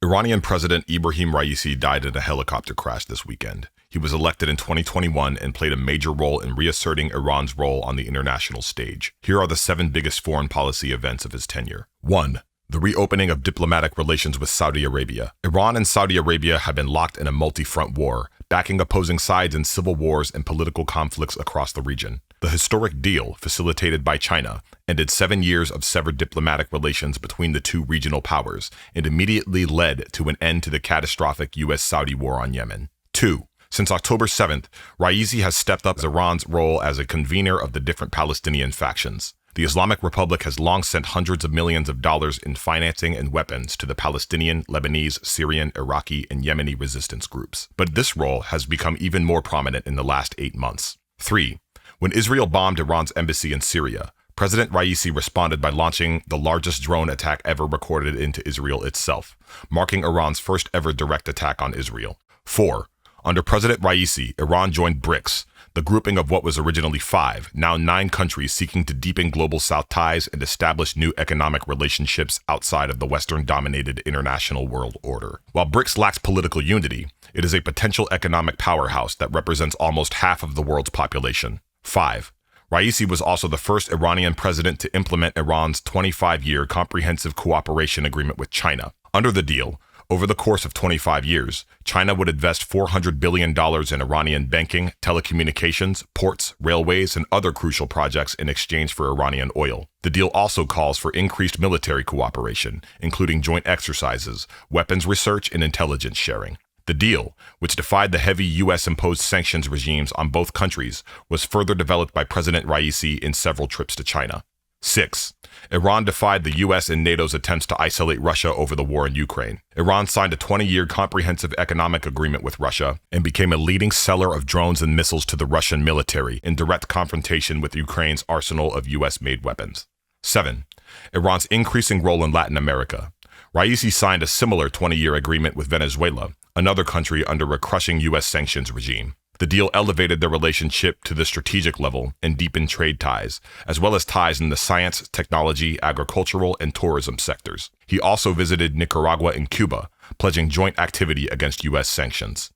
Iranian President Ebrahim Raisi died in a helicopter crash this weekend. He was elected in 2021 and played a major role in reasserting Iran's role on the international stage. Here are the 7 biggest foreign policy events of his tenure. 1. The reopening of diplomatic relations with Saudi Arabia. Iran and Saudi Arabia have been locked in a multi-front war, backing opposing sides in civil wars and political conflicts across the region. The historic deal, facilitated by China, ended 7 years of severed diplomatic relations between the two regional powers and immediately led to an end to the catastrophic U.S.-Saudi war on Yemen. 2. Since October 7th, Raisi has stepped up Iran's role as a convener of the different Palestinian factions. The Islamic Republic has long sent hundreds of millions of dollars in financing and weapons to the Palestinian, Lebanese, Syrian, Iraqi, and Yemeni resistance groups. But this role has become even more prominent in the last 8 months. 3. When Israel bombed Iran's embassy in Syria, President Raisi responded by launching the largest drone attack ever recorded into Israel itself, marking Iran's first ever direct attack on Israel. 4. Under President Raisi, Iran joined BRICS, the grouping of what was originally 5, now 9 countries seeking to deepen global South ties and establish new economic relationships outside of the Western-dominated international world order. While BRICS lacks political unity, it is a potential economic powerhouse that represents almost half of the world's population. 5. Raisi was also the first Iranian president to implement Iran's 25-year comprehensive cooperation agreement with China. Under the deal, over the course of 25 years, China would invest $400 billion in Iranian banking, telecommunications, ports, railways, and other crucial projects in exchange for Iranian oil. The deal also calls for increased military cooperation, including joint exercises, weapons research, and intelligence sharing. The deal, which defied the heavy U.S.-imposed sanctions regimes on both countries, was further developed by President Raisi in several trips to China. 6. Iran defied the U.S. and NATO's attempts to isolate Russia over the war in Ukraine. Iran signed a 20-year comprehensive economic agreement with Russia and became a leading seller of drones and missiles to the Russian military in direct confrontation with Ukraine's arsenal of U.S.-made weapons. 7. Iran's increasing role in Latin America. Raisi signed a similar 20-year agreement with Venezuela, another country under a crushing U.S. sanctions regime. The deal elevated their relationship to the strategic level and deepened trade ties, as well as ties in the science, technology, agricultural, and tourism sectors. He also visited Nicaragua and Cuba, pledging joint activity against U.S. sanctions.